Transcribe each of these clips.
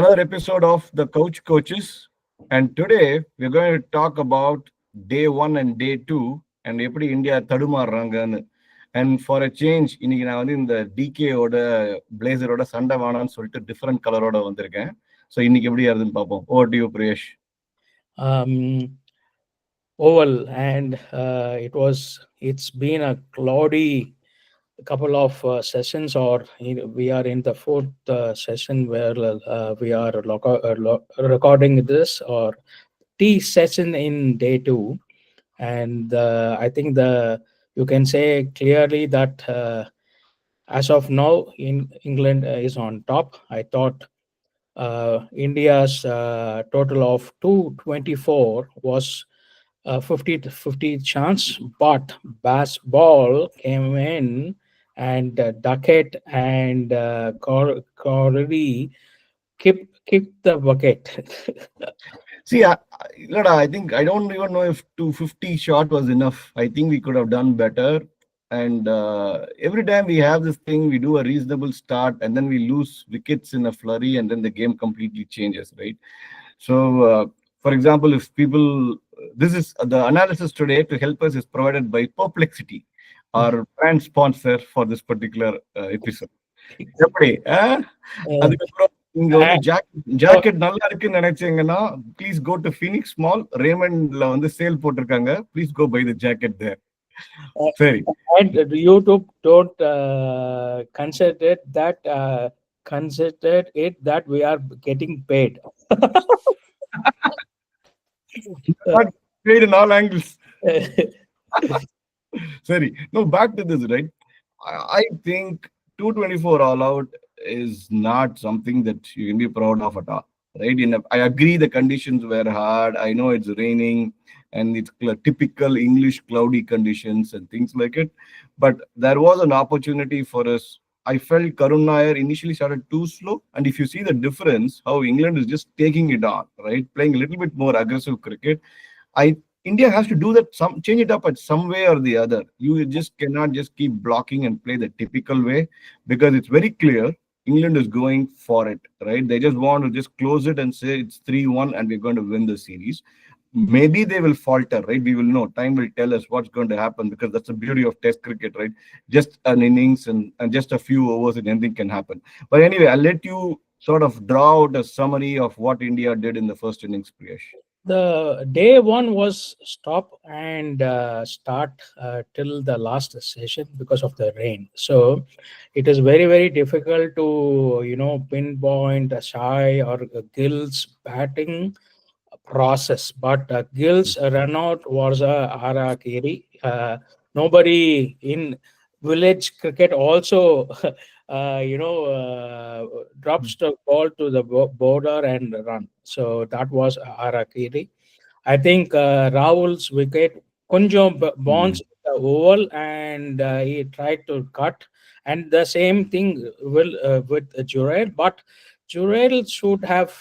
another episode of the Coach Coaches. And today we're going to talk about day one and day two and எப்படி India தடுமாறுறாங்கன்னு. And for a change இன்னைக்கு நான் வந்து இந்த டிகேயோட பிளேசரோட சண்டை வேணாம்னு சொல்லிட்டு டிஃப்ரெண்ட் கலரோட வந்திருக்கேன். ஸோ இன்னைக்கு எப்படி இருக்குதுன்னு பார்ப்போம். Over to you Priyesh. Oval, and it's been a cloudy couple of sessions, or we are in the fourth session where we are recording this, or T session in day two. And I think you can say clearly that as of now, England is on top. I thought India's total of 224 was 50-50 chance, but baseball came in, and Duckett and Corey kicked the bucket. See, I think I don't even know if 250 shot was enough. I think we could have done better. And every time we have this thing, we do a reasonable start and then we lose wickets in a flurry and then the game completely changes, right? So, for example, if people, this is the analysis today to help us is provided by Perplexity, our brand sponsor for this particular episode. எப்படி அதுக்கப்புறம் இங்க வந்து jacket நல்லா இருக்குன்னு நினைச்சீங்கன்னா please go to Phoenix mall ரேமண்ட்ல வந்து sale போட்டிருக்காங்க. Please go buy the jacket there. சரி. And YouTube don't consider it that we are getting paid. Paid in all angles. Sorry. No, back to this, right? I think 224 all out is not something that you can be proud of at all, right? I agree the conditions were hard. I know it's raining and it's typical English cloudy conditions and things like it. But there was an opportunity for us. I felt Karun Nair initially started too slow. And if you see the difference, how England is just taking it on, right? Playing a little bit more aggressive cricket. India has to do that, change it up at some way or the other. You just cannot just keep blocking and play the typical way, because it's very clear England is going for it, right? They just want to just close it and say it's 3-1 and we're going to win the series. Maybe they will falter, right? We will know. Time will tell us what's going to happen, because that's the beauty of Test cricket, right? Just an innings and just a few overs and anything can happen. But anyway, I'll let you sort of draw out a summary of what India did in the first innings, Priyesh. The day one was stop and start till the last session because of the rain. So it is very, very difficult to pinpoint a Shai or Gill's batting process. But Gill's run out was a harakiri. Nobody in village cricket also drops the ball to the border and run. So that was harakiri. I think Rahul's wicket konjam bounced the oval, and he tried to cut, and the same thing with Jurel, but Jurel should have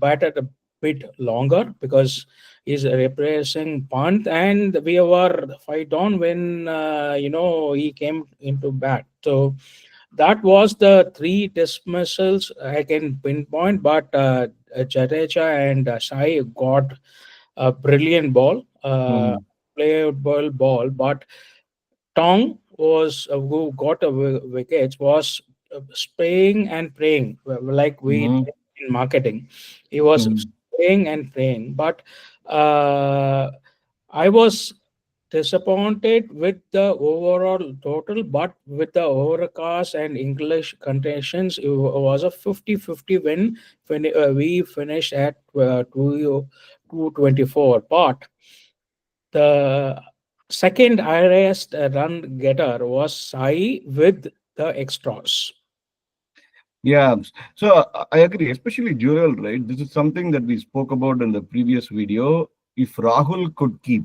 batted a bit longer, because he's replacing Pant, and we were 5 down when he came into bat. So that was the 3 dismissals I can pinpoint, but Jadeja and Sai got a brilliant ball, playable ball, but Tong was who got a wicket was spraying and praying, like we did in marketing. He was praying and praying, but I was disappointed with the overall total, but with the overcast and English conditions, it was a 50-50 win. We finished at 224, but the second highest run getter was Sai with the extras. Yeah, so I agree, especially Jurel, right? This is something that we spoke about in the previous video. If Rahul could keep,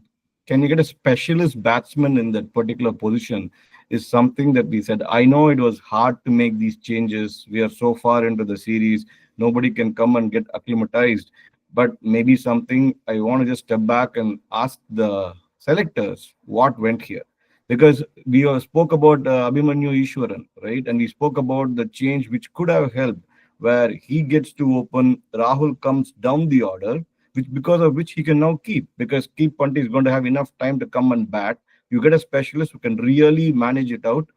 can you get a specialist batsman in that particular position, is something that we said. I know it was hard to make these changes. We are so far into the series. Nobody can come and get acclimatized. But maybe something I want to just step back and ask the selectors what went here. Because we spoke about Abhimanyu Ishwaran, right? And we spoke about the change which could have helped. where he gets to open, Rahul comes down the order, which because of which he can now keep, because keep punt is going to have enough time to come and bat. You get a specialist who can really manage it out.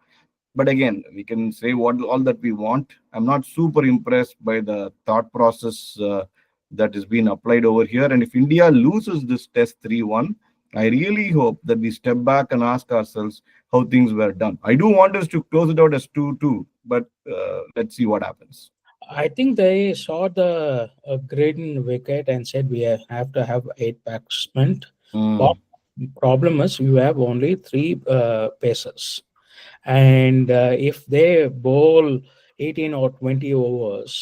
But again, we can say what all that we want. I'm not super impressed by the thought process that is being applied over here. And if India loses this test 3-1, I really hope that we step back and ask ourselves how things were done. I do want us to close it out as 2-2, but let's see what happens. I think they saw the green wicket and said we have to have eight batsmen. But Mm. problem is you have only three pacers, and if they bowl 18 or 20 overs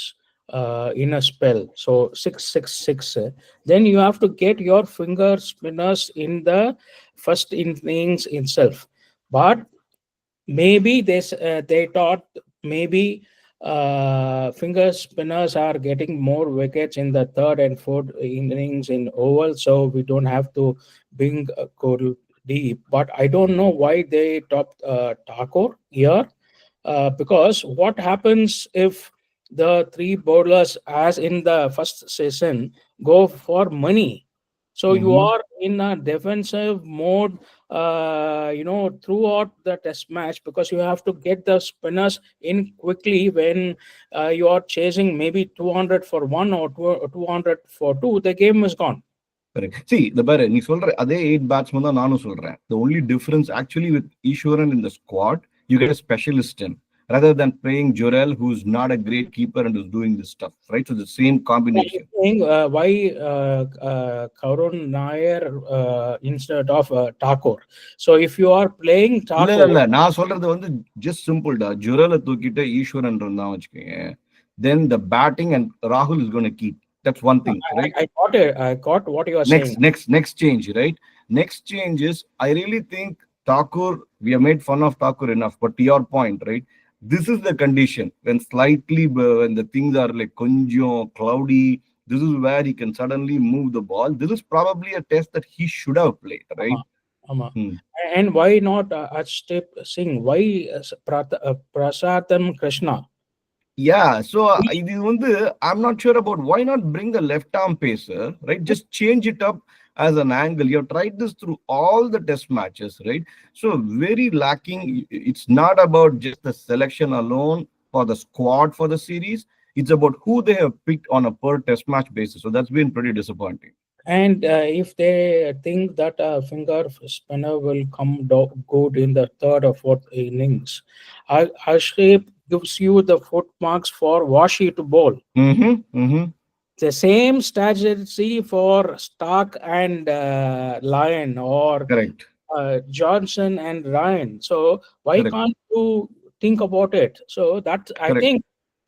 in a spell, so 6 6 6, then you have to get your finger spinners in the first innings itself. But maybe they thought maybe finger spinners are getting more wickets in the third and fourth innings in oval, so we don't have to bring Kohli deep. But I don't know why they topped Thakur here, because what happens if the three bowlers, as in the first session, go for money? So you Hmm. are in a defensive mode, throughout the test match, because you have to get the spinners in quickly when you are chasing maybe 200 for one or 200 for two. The game is gone. Correct. See, the பாரு நீ சொல்ற அதே 8 batsmen தான் நானும் சொல்றேன். The only difference actually with Ishwaran in the squad, you get a specialist in rather than playing Jorel, who's not a great keeper and is doing this stuff, right? So the same I'm combination. saying, why Karun Nair instead of Thakur? So if you are playing இல்ல இல்ல Thakur, இல்ல நான் சொல்றது வந்து just simple டா. ஜுரலை தூக்கிட்டு ஈஸ்வரன் இருந்தான் வச்சுக்கோங்க. Then the batting and Rahul is going to keep. That's one thing, right? I got it. I got what you are saying. Next change, right? Next change is, I really think Thakur, we have made fun of Thakur enough, but to your point, right? This is the condition when slightly when the things are like conjo cloudy. This is where he can suddenly move the ball. This is probably a test that he should have played, right? Ama, ama. Hmm. And why not Arshdeep Singh? Why Prasadam Krishna? Yeah, so I'm not sure about why not bring the left arm pacer, right? Just change it up as an angle. You've tried this through all the test matches, right? So very lacking. It's not about just the selection alone for the squad for the series. It's about who they have picked on a per test match basis. So that's been pretty disappointing. And if they think that a finger spinner will come good in the third or fourth innings, Arshdeep gives you the footmarks for Washi to bowl. Mm-hmm. Mm-hmm. The same strategy for Stark and Lion, or Correct. Johnson and Ryan. So why Correct. can't you think about it? So that I Correct. think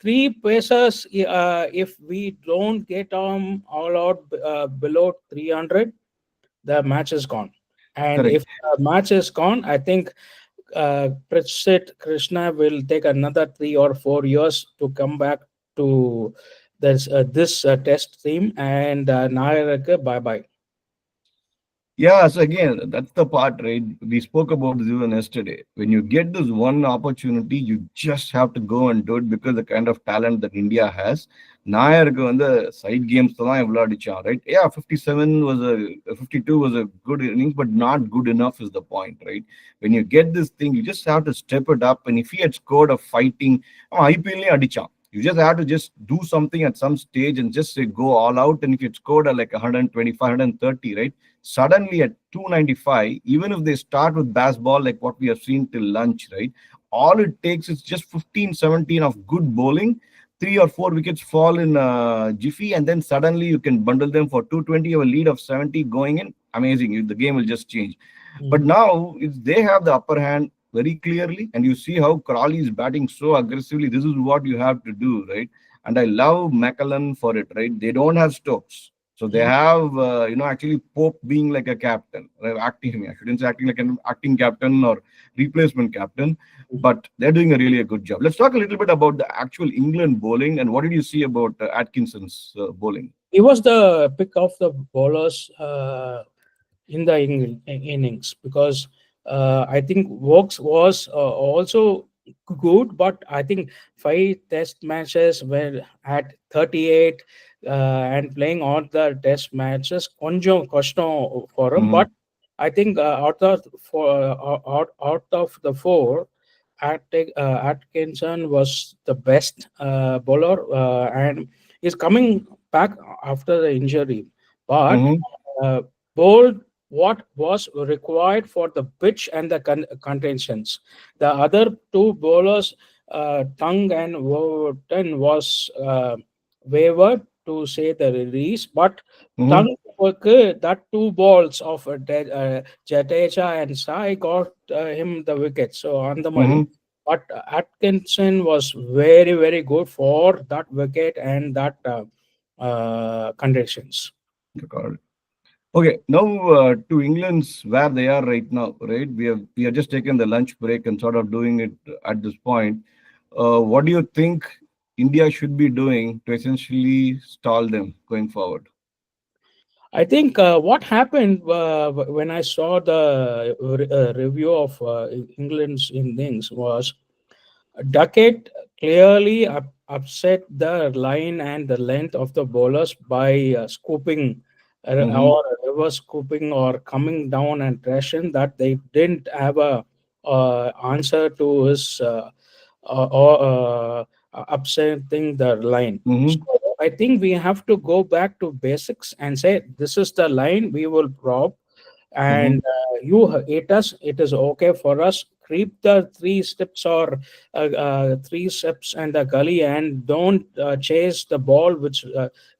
three pacers. If we don't get all out below 300, the match is gone. And if Correct. the match is gone, I think Prachit Krishna will take another 3 or 4 years to come back to this test team, and Nayak, bye bye. Yeah, so again, that's the part, right? We spoke about this even yesterday. When you get this one opportunity, you just have to go and do it because the kind of talent that India has. நாயருக்கு வந்து side games தான் எவ்வளோ அடிச்சான், right? Yeah, 57 was a 52 was a good innings, but not good enough is the point, right? When you get this thing, you just have to step it up. And if he had scored a fighting, IPL அடிச்சான். You just have to just do something at some stage and just say go all out. And if you scored a like 125, 130, right? Suddenly at 295, even if they start with baseball like what we have seen till lunch, right? All it takes is just 15, 17 of good bowling, 3 or 4 wickets fall in jiffy, and then suddenly you can bundle them for 220, have a lead of 70 going in. Amazing. The game will just change. But now they have the upper hand very clearly, and you see how Crawley is batting so aggressively. This is what you have to do, right? And I love McCullen for it, right? They don't have Stokes. So they have, actually Pope being like a captain, acting. I shouldn't say acting like an acting captain or replacement captain, but they're doing a really a good job. Let's talk a little bit about the actual England bowling, and what did you see about Atkinson's bowling? He was the pick of the bowlers in the innings, because I think Vokes was also good, but I think five test matches were at 38, and playing all the test matches கொஞ்சம் கஷ்டம் for him. Mm-hmm. But I think out of the four, Atkinson was the best bowler, and is coming back after the injury. But Mm-hmm. uh, bowled what was required for the pitch and the contentions. The other two bowlers, Tung and Wharton, was wavered to say the release, but Mm-hmm. Tung that two balls of Jadeja and Sai got him the wicket. So on the Mali, Mm-hmm. but Atkinson was very very good for that wicket and that conditions. Got it. Okay, now to England's where they are right now, right? We have just taken the lunch break and sort of doing it at this point. What do you think India should be doing to essentially stall them going forward? I think what happened when I saw the review of England's innings was Duckett clearly upset the line and the length of the bowlers by scooping Mm-hmm. or reverse scooping or coming down and crashing that they didn't have a answer to his or upsetting the line. So Mm-hmm. I think we have to go back to basics and say this is the line we will drop, Mm-hmm. and you hate us, it is okay for us. Creep the three steps or three steps and the gully, and don't chase the ball, which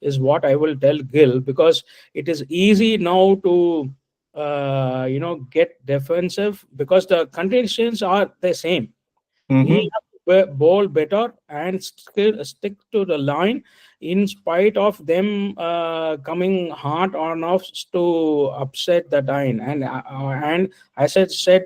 is what I will tell Gill, because it is easy now to get defensive because the conditions are the same. Mm-hmm. He have to bowl better and stick to the line in spite of them coming hard on off to upset the line. And as I said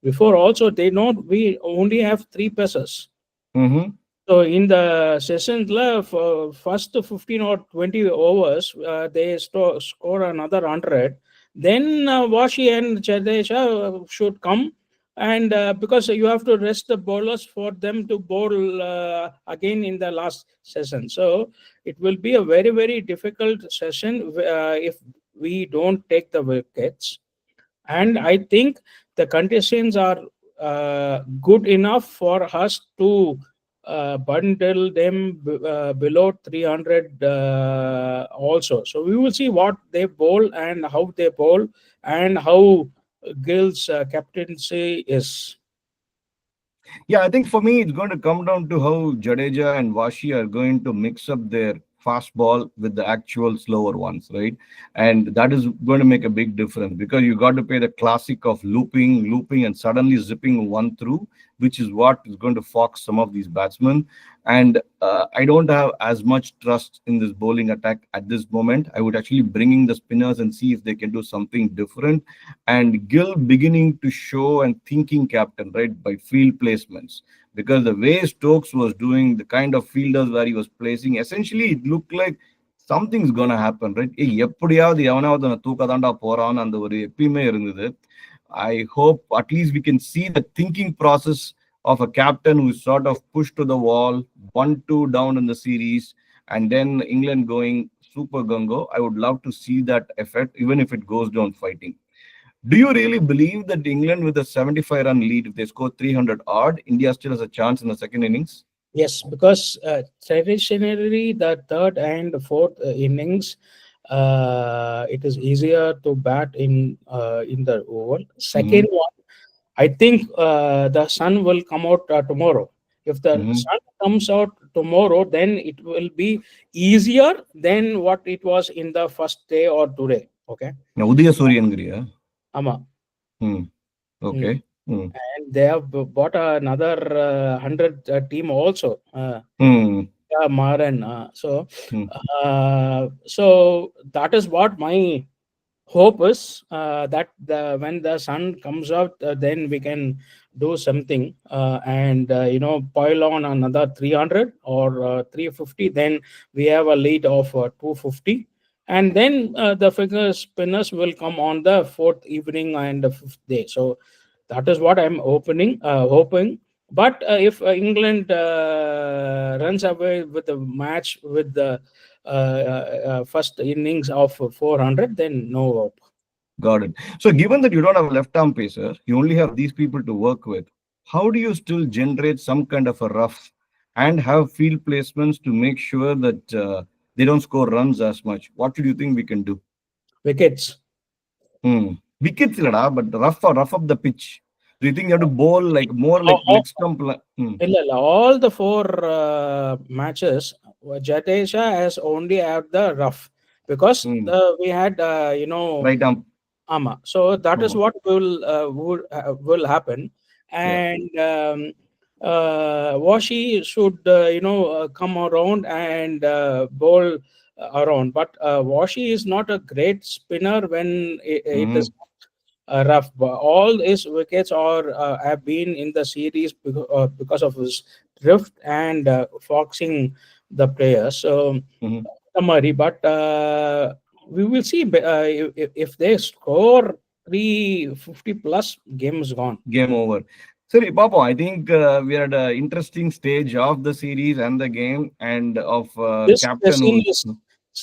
before, also they know we only have three passes. Mm-hmm. So in the session, for first 15 or 20 overs, they score another 100. Then Washi and Chadesha should come, and because you have to rest the bowlers for them to bowl again in the last session. So it will be a very very difficult session if we don't take the wickets. And I think the conditions are good enough for us to bundle them below 300 also. So we will see what they bowl and how they bowl and how Gill's captaincy is. Yeah, I think for me, it's going to come down to how Jadeja and Washi are going to mix up their fast ball with the actual slower ones, right? And that is going to make a big difference because you got to play the classic of looping, and suddenly zipping one through, which is what is going to fox some of these batsmen. And I don't have as much trust in this bowling attack at this moment. I would actually bring in the spinners and see if they can do something different, and Gill beginning to show and thinking captain, right, by field placements. Because the way Stokes was doing, the kind of fielders where he was placing, essentially it looked like something's gonna happen, right? எப்படியாவது எவனாவது அவனை தூக்கதாண்டா போறான்னு அந்த ஒரு எப்பயுமே இருந்தது. I hope at least we can see the thinking process of a captain who is sort of pushed to the wall, 1-2 down in the series, and then England going super gungo. I would love to see that effect, even if it goes down fighting. Do you really believe that England, with a 75-run lead, if they score 300 odd, India still has a chance in the second innings? Yes, because traditionally the third and fourth innings, it is easier to bat in the over. Mm-hmm. Second one, I think the sun will come out tomorrow. If the Mm-hmm. sun comes out tomorrow, then it will be easier than what it was in the first day or today. Okay. Now, Udaya Suryangriya. Ama. Hmm. Mm. Okay. Hmm. And they have bought another 100 team also. Hmm. Yeah, Maran. Hmm. So that is what my hope is, that when the sun comes out, then we can do something and pile on another 300 or 350. Then we have a lead of 250, and then the figure spinners will come on the fourth evening and the fifth day. So that is what I'm hoping. But if England runs away with the match with the first innings of 400, then no hope. Got it. So, given that you don't have a left arm pacer, you only have these people to work with. How do you still generate some kind of a rough and have field placements to make sure that they don't score runs as much? What do you think we can do? Wickets. Hmm. Wickets, illada, but rough up the pitch. Do you think you have to bowl like more like leg stump? இல்ல, இல்ல. All the four matches, Jadeja has only had the rough because Hmm. we had, Right arm. Ama. So that is Oh, what will happen. yeah. And Washi should, come around and bowl around. But Washi is not a great spinner when it Hmm. is rough. But all his wickets are have been in the series because of his drift and foxing the players. So Hmm. summary, but we will see if they score 350 plus, game is gone. Game over. Sorry, Papa, I think we are at an interesting stage of the series and the game and of This captain session who's.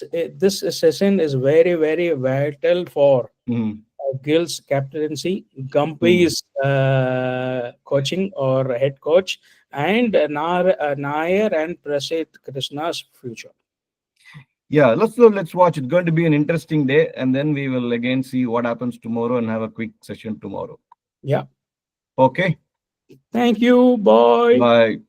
is this session is very very vital for Mhm, Gill's captaincy, mhm. Gumpy's coaching or head coach, and Nair and Prasid Krishna's future. Yeah, let's watch. It's going to be an interesting day, and then we will again see what happens tomorrow and have a quick session tomorrow. Yeah. Okay, Thank you. Bye. bye.